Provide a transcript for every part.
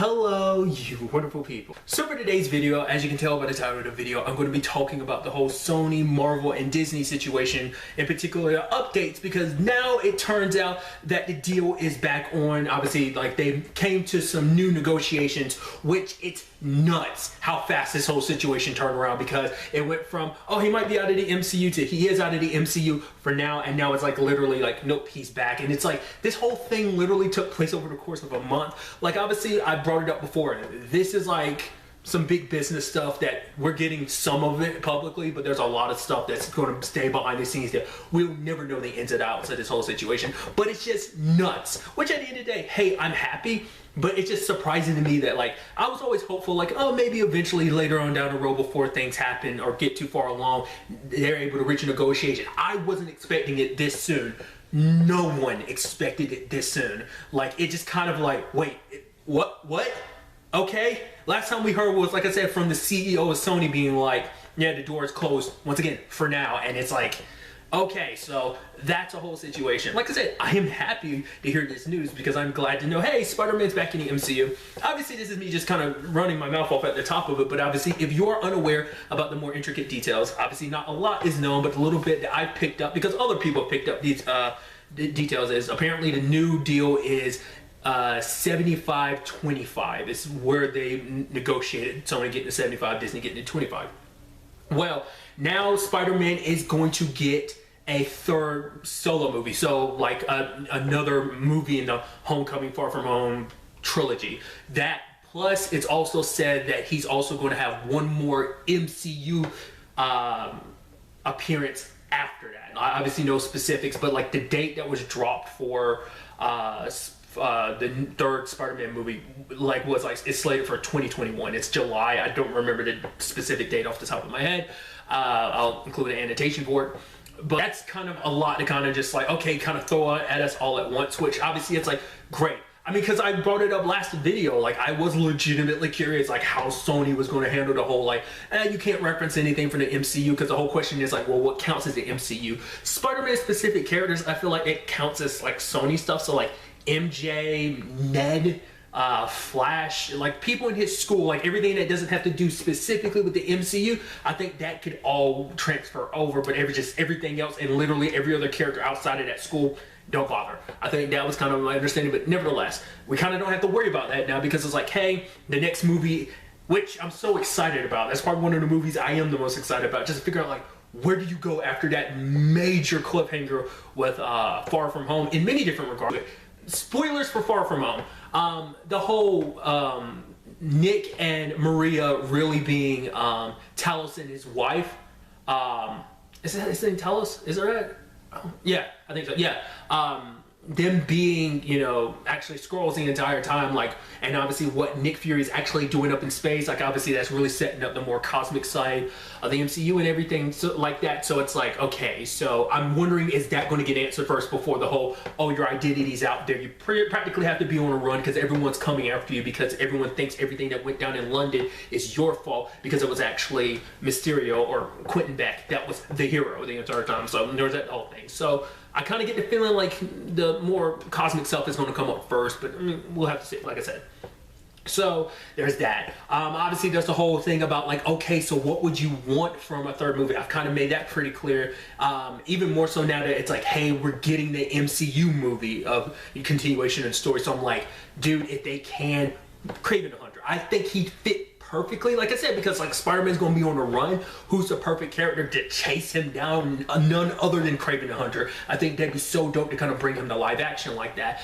Hello, you wonderful people. So for today's video, as you can tell by the title of the video, I'm going to be talking about the whole Sony, Marvel, and Disney situation, in particular updates, because now it turns out that the deal is back on. Obviously, like, they came to some new negotiations, which it's nuts how fast this whole situation turned around, because it went from, oh, he might be out of the MCU to he is out of the MCU for now, and now it's like literally like, nope, he's back. And it's like this whole thing literally took place over the course of a month. Like, obviously I brought it up before, this is like some big business stuff that we're getting some of it publicly, but there's a lot of stuff that's going to stay behind the scenes that we'll never know the ins and outs of this whole situation. But it's just nuts, which at the end of the day, hey, I'm happy, but it's just surprising to me that, like, I was always hopeful, like, oh, maybe eventually later on down the road before things happen or get too far along, they're able to reach a negotiation. I wasn't expecting it this soon. No one expected it this soon. Like, it just kind of like, wait, what? Okay. Last time we heard was, like I said, from the CEO of Sony being like, yeah, the door is closed once again for now. And it's like, okay, so that's a whole situation. Like I said, I am happy to hear this news because I'm glad to know, hey, Spider-Man's back in the MCU. Obviously, this is me just kind of running my mouth off at the top of it, but obviously, if you're unaware about the more intricate details, obviously not a lot is known, but the little bit that I picked up, because other people picked up these details, is apparently the new deal is 75-25. It's where they negotiated. Sony getting the 75, Disney getting the 25. Well, now Spider-Man is going to get a third solo movie, so like another movie in the Homecoming Far From Home trilogy. That plus, it's also said that he's also going to have one more MCU appearance after that. I obviously no specifics, but like the date that was dropped for the third Spider-Man movie, like, was like, it's slated for 2021. It's July. I don't remember the specific date off the top of my head. I'll include an annotation for it. But that's kind of a lot to kind of just like, okay, kind of throw at us all at once, which obviously it's like, great. I mean, because I brought it up last video, like, I was legitimately curious, like, how Sony was going to handle the whole, like, you can't reference anything from the MCU, because the whole question is, like, well, what counts as the MCU? Spider-Man specific characters, I feel like it counts as, like, Sony stuff, so, like, MJ, Ned, Flash, like, people in his school, like, everything that doesn't have to do specifically with the MCU, I think that could all transfer over, but everything else and literally every other character outside of that school, don't bother. I think that was kind of my understanding, but nevertheless, we kind of don't have to worry about that now, because it's like, hey, the next movie, which I'm so excited about, that's probably one of the movies I am the most excited about, just to figure out, like, where do you go after that major cliffhanger with Far From Home in many different regards. Spoilers for Far From Home. The whole Nick and Maria really being Talos and his wife. Is that his name, Talos? Is that right? Yeah, I think so. Yeah. Them being, you know, actually Skrulls the entire time, like, and obviously what Nick Fury is actually doing up in space, like, obviously that's really setting up the more cosmic side of the MCU and everything, so, like that. So it's like, okay, so I'm wondering, is that going to get answered first before the whole, oh, your identity's out there, you practically have to be on a run because everyone's coming after you, because everyone thinks everything that went down in London is your fault, because it was actually Mysterio or Quentin Beck that was the hero the entire time. So there was that whole thing. So I kind of get the feeling like the more cosmic stuff is going to come up first, but I mean, we'll have to see, like I said. So there's that. Obviously, there's the whole thing about, like, okay, so what would you want from a third movie? I've kind of made that pretty clear. Even more so now that it's like, hey, we're getting the MCU movie of continuation of the story. So I'm like, dude, if they can, Kraven the Hunter, I think he'd fit perfectly, like I said, because, like, Spider-Man's gonna be on a run. Who's the perfect character to chase him down? None other than Kraven the Hunter. I think that'd be so dope to kind of bring him to live action like that.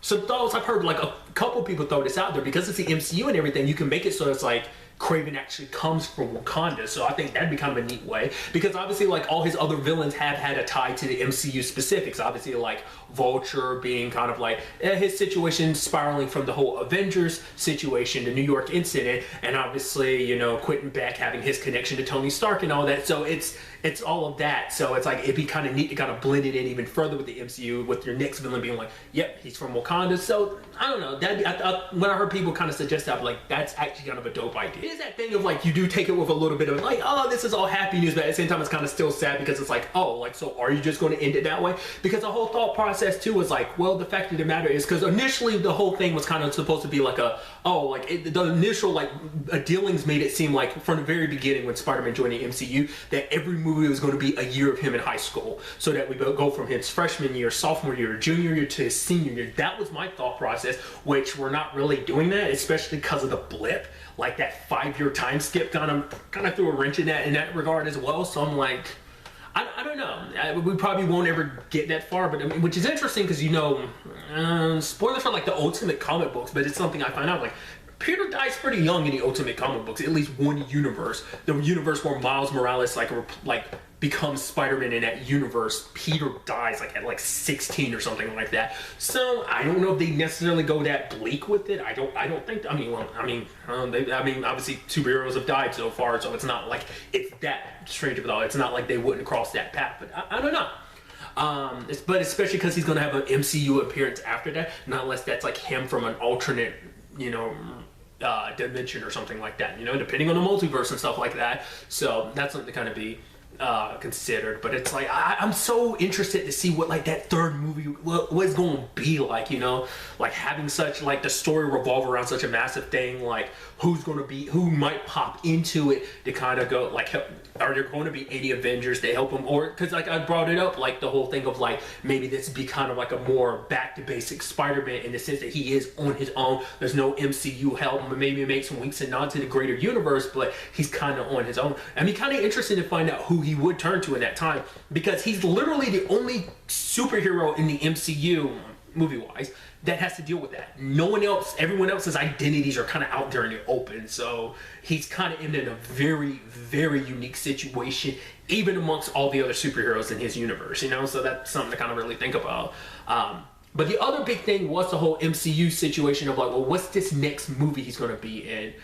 Some thoughts I've heard, like, a couple people throw this out there, because it's the MCU and everything, you can make it so it's like Kraven actually comes from Wakanda, so I think that'd be kind of a neat way, because obviously, like, all his other villains have had a tie to the MCU specifics. Obviously, like Vulture being kind of like his situation spiraling from the whole Avengers situation, the New York incident, and obviously, you know, Quentin Beck having his connection to Tony Stark and all that. So it's all of that. So it's like, it'd be kind of neat to kind of blend it in even further with the MCU, with your next villain being like, yep, he's from Wakanda. So I don't know, when I heard people kind of suggest that, I'm like, that's actually kind of a dope idea. It is that thing of like, you do take it with a little bit of like, oh, this is all happy news, but at the same time, it's kind of still sad because it's like, oh, like, so are you just going to end it that way? Because the whole thought process too was like, well, the fact of the matter is, because initially the whole thing was kind of supposed to be like the initial like dealings made it seem like from the very beginning when Spider-Man joined the MCU that every movie was going to be a year of him in high school, so that we go from his freshman year, sophomore year, junior year to his senior year. That was my thought process, which we're not really doing that, especially because of the blip. Like that 5-year time skip kind of threw a wrench in that regard as well. So I'm like, I don't know. We probably won't ever get that far, but I mean, which is interesting because spoilers for like the Ultimate comic books, but it's something I find out like. Peter dies pretty young in the Ultimate comic books, at least one universe. The universe where Miles Morales like becomes Spider-Man in that universe, Peter dies like at like 16 or something like that. So I don't know if they necessarily go that bleak with it. I don't think. Obviously superheroes have died so far, so it's not like it's that strange of it all. It's not like they wouldn't cross that path, but I don't know. But especially because he's gonna have an MCU appearance after that, not unless that's like him from an alternate, dimension or something like that, depending on the multiverse and stuff like that. So that's something to kind of be considered. But it's like I'm so interested to see what like that third movie what's going to be like, like having such like the story revolve around such a massive thing, like who might pop into it to kind of go like, are there going to be any Avengers to help him? Or because like I brought it up, like the whole thing of like maybe this be kind of like a more back to basic Spider-Man in the sense that he is on his own. There's no MCU help, but maybe make some winks and nods to the greater universe, but he's kind of on his own. I mean, kind of interested to find out who he would turn to in that time, because he's literally the only superhero in the MCU movie-wise that has to deal with that. No one else, everyone else's identities are kind of out there in the open, so he's kind of in a very, very unique situation, even amongst all the other superheroes in his universe, so that's something to kind of really think about. But the other big thing was the whole MCU situation of like, well, what's this next movie he's going to be in?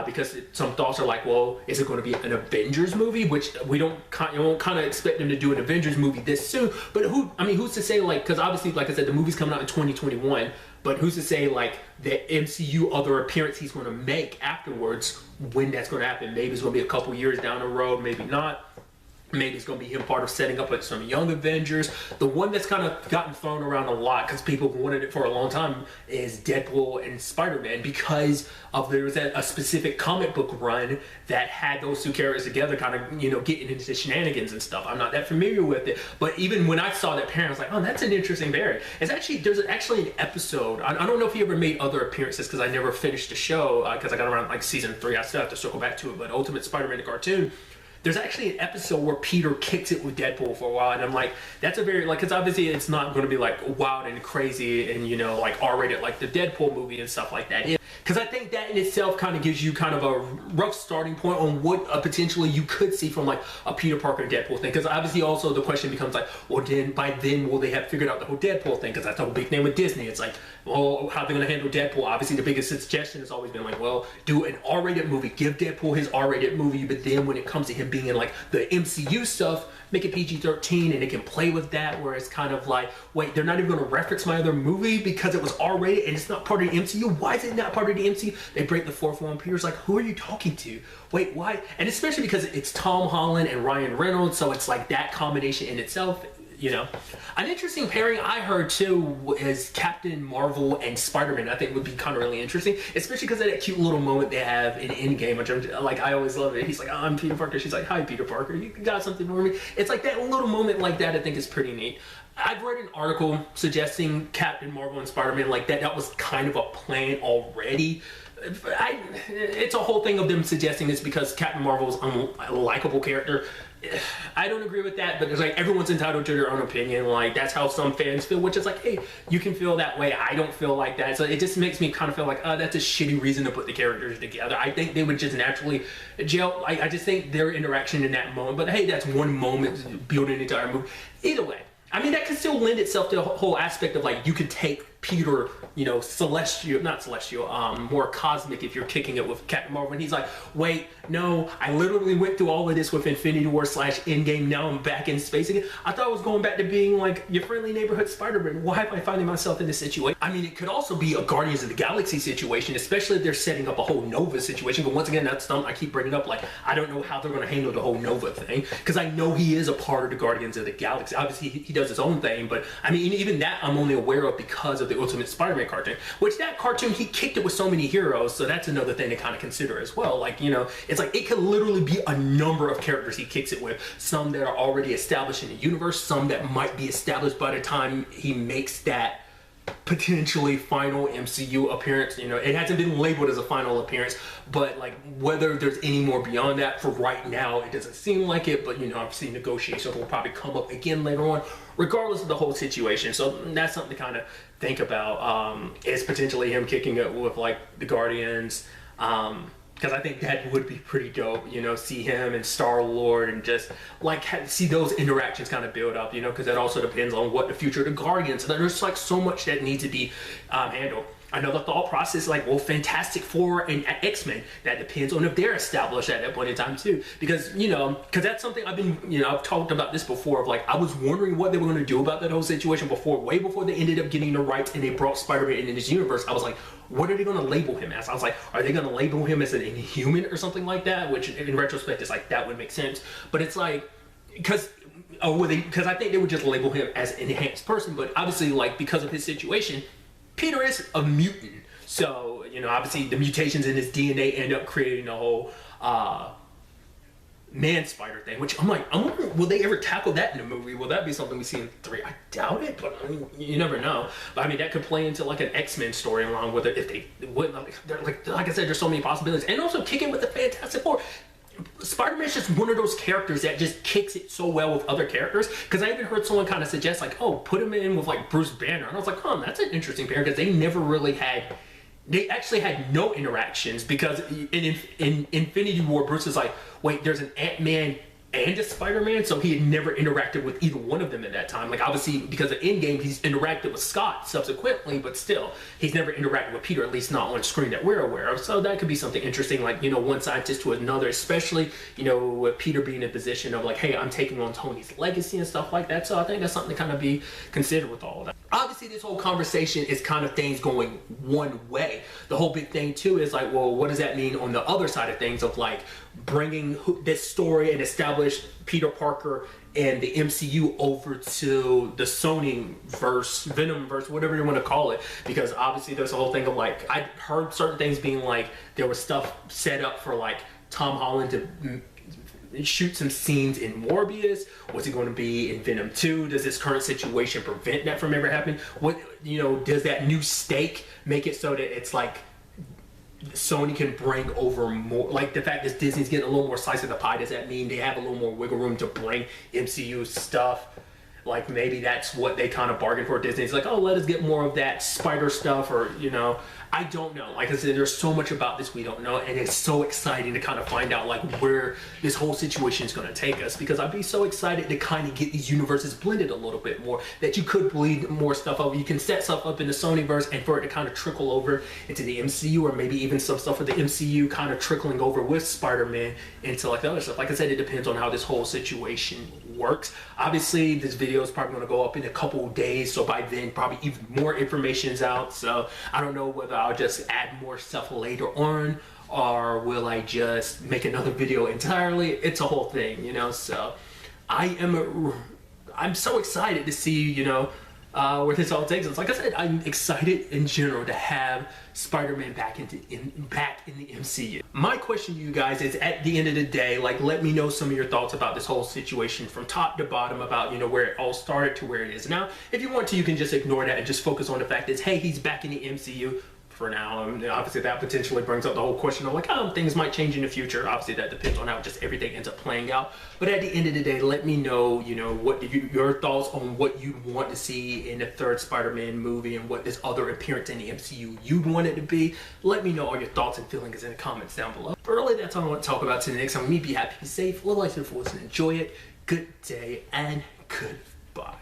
Because some thoughts are like, well, is it going to be an Avengers movie? Which we won't kind of expect them to do an Avengers movie this soon. But who's to say, like, because obviously, like I said, the movie's coming out in 2021. But who's to say, like, the MCU other appearance he's going to make afterwards, when that's going to happen? Maybe it's going to be a couple years down the road, maybe not. Maybe it's going to be him part of setting up like some young Avengers. The one that's kind of gotten thrown around a lot because people wanted it for a long time is Deadpool and Spider-Man, because there was a specific comic book run that had those two characters together kind of, getting into shenanigans and stuff. I'm not that familiar with it, but even when I saw that pairing, I was like, oh, that's an interesting pairing. There's actually an episode. I don't know if he ever made other appearances because I never finished the show because I got around like season 3. I still have to circle back to it, but Ultimate Spider-Man the cartoon, there's actually an episode where Peter kicks it with Deadpool for a while, and I'm like, that's a very, like, because obviously it's not going to be like wild and crazy and, like R-rated like the Deadpool movie and stuff like that. Because I think that in itself kind of gives you kind of a rough starting point on what potentially you could see from like a Peter Parker and Deadpool thing. Because obviously also the question becomes like, well, then by then will they have figured out the whole Deadpool thing? Because that's the whole big thing with Disney. It's like, well, how are they going to handle Deadpool? Obviously the biggest suggestion has always been like, well, do an R-rated movie, give Deadpool his R-rated movie, but then when it comes to him being in like the MCU stuff, make it PG-13 and it can play with that, where it's kind of like, wait, they're not even going to reference my other movie because it was R-rated and it's not part of the MCU? Why is it not part of the MCU? They break the fourth wall and Peter's like, who are you talking to? Wait, why? And especially because it's Tom Holland and Ryan Reynolds, so it's like that combination in itself. An interesting pairing I heard too is Captain Marvel and Spider-Man. I think would be kind of really interesting, especially because of that cute little moment they have in Endgame, which I'm like, I always love it. He's like, oh, I'm Peter Parker. She's like, hi, Peter Parker. You got something for me? It's like that little moment like that. I think is pretty neat. I've read an article suggesting Captain Marvel and Spider-Man like that. That was kind of a plan already. It's a whole thing of them suggesting this because Captain Marvel is a likable character. I don't agree with that, but it's like everyone's entitled to their own opinion. Like that's how some fans feel, which is like, hey, you can feel that way. I don't feel like that. So it just makes me kind of feel like, oh, that's a shitty reason to put the characters together. I think they would just naturally gel. I just think their interaction in that moment. But hey, that's one moment building an entire movie. Either way, I mean, that could still lend itself to the whole aspect of like you could take Peter, you know, celestial, not celestial, more cosmic if you're kicking it with Captain Marvel. And he's like, wait, no, I literally went through all of this with Infinity War / Endgame. Now I'm back in space again. I thought I was going back to being like your friendly neighborhood Spider-Man. Why am I finding myself in this situation? I mean, it could also be a Guardians of the Galaxy situation, especially if they're setting up a whole Nova situation. But once again, that's something I keep bringing up. Like, I don't know how they're going to handle the whole Nova thing, because I know he is a part of the Guardians of the Galaxy. Obviously, he does his own thing, but I mean, even that I'm only aware of because of the Ultimate Spider-Man cartoon, which that cartoon, he kicked it with so many heroes, so that's another thing to kind of consider as well. Like, you know, it's like it could literally be a number of characters he kicks it with, some that are already established in the universe, some that might be established by the time he makes that potentially final MCU appearance. You know, it hasn't been labeled as a final appearance, but like whether there's any more beyond that, for right now it doesn't seem like it. But you know, obviously negotiations will probably come up again later on, regardless of the whole situation. So that's something to kind of think about, is potentially him kicking it with like the Guardians, because I think that would be pretty dope, you know, see him and Star-Lord and just like see those interactions kind of build up, you know, because that also depends on what the future of the Guardians. There's like so much that needs to be handled. I know the thought process, like, well, Fantastic Four and X-Men, that depends on if they're established at that point in time too, because, you know, because that's something I've been, you know, I've talked about this before, of like, I was wondering what they were going to do about that whole situation before, way before they ended up getting the rights and they brought Spider-Man into this universe. I was like, what are they going to label him as? I was like, are they going to label him as an Inhuman or something like that? Which in retrospect is like, that would make sense, but it's like, because I think they would just label him as an enhanced person, but obviously, like, because of his situation, Peter is a mutant, so, you know, obviously the mutations in his DNA end up creating a whole man-spider thing, which I'm wondering, will they ever tackle that in a movie? Will that be something we see in 3? I doubt it, but I mean, you never know. But I mean, that could play into like an X-Men storyline, whether if they would, like I said, there's so many possibilities, and also kicking with the Fantastic Four. Spider-Man's just one of those characters that just kicks it so well with other characters, because I even heard someone kind of suggest like, oh, put him in with like Bruce Banner, and I was like, oh, that's an interesting pair, because they never really had, they actually had no interactions, because in Infinity War, Bruce is like, wait, there's an Ant-Man and a Spider-Man, so he had never interacted with either one of them at that time. Like, obviously, because of Endgame, he's interacted with Scott subsequently, but still, he's never interacted with Peter, at least not on screen that we're aware of. So that could be something interesting, like, you know, one scientist to another, especially, you know, with Peter being in a position of like, hey, I'm taking on Tony's legacy and stuff like that. So I think that's something to kind of be considered with all of that. Obviously, this whole conversation is kind of things going one way. The whole big thing, too, is like, well, what does that mean on the other side of things, of like bringing this story and establish Peter Parker and the MCU over to the Sony verse, Venom verse, whatever you want to call it, because obviously there's a whole thing of like, I heard certain things being like, there was stuff set up for like Tom Holland to shoot some scenes in Morbius. What's it going to be in Venom 2? Does this current situation prevent that from ever happening? What, you know, does that new stake make it so that it's like Sony can bring over more, like the fact that Disney's getting a little more slice of the pie, does that mean they have a little more wiggle room to bring MCU stuff? Like, maybe that's what they kind of bargained for. Disney's like, oh, let us get more of that spider stuff, or, you know, I don't know. Like I said, there's so much about this we don't know, and it's so exciting to kind of find out like where this whole situation is going to take us, because I'd be so excited to kind of get these universes blended a little bit more, that you could bleed more stuff over. You can set stuff up in the Sonyverse and for it to kind of trickle over into the MCU, or maybe even some stuff for the MCU kind of trickling over with Spider-Man into like the other stuff. Like I said, it depends on how this whole situation works. Obviously, this video is probably going to go up in a couple of days, so by then probably even more information is out. So I don't know whether I'll just add more stuff later on, or will I just make another video entirely. It's a whole thing, you know. So I'm so excited to see, you know, where this all takes us. Like I said, I'm excited in general to have Spider-Man back in the MCU. My question to you guys is, at the end of the day, like, let me know some of your thoughts about this whole situation from top to bottom, about, you know, where it all started to where it is now. If you want to, you can just ignore that and just focus on the fact that, hey, he's back in the MCU for now. Obviously that potentially brings up the whole question of like, oh, things might change in the future. Obviously that depends on how just everything ends up playing out. But at the end of the day, let me know, you know, what your thoughts on what you want to see in the third Spider-Man movie, and what this other appearance in the MCU you'd want it to be. Let me know all your thoughts and feelings in the comments down below. But really, that's all I want to talk about today. Next time, me, be happy, be safe, live life to the fullest, and enjoy it. Good day and goodbye.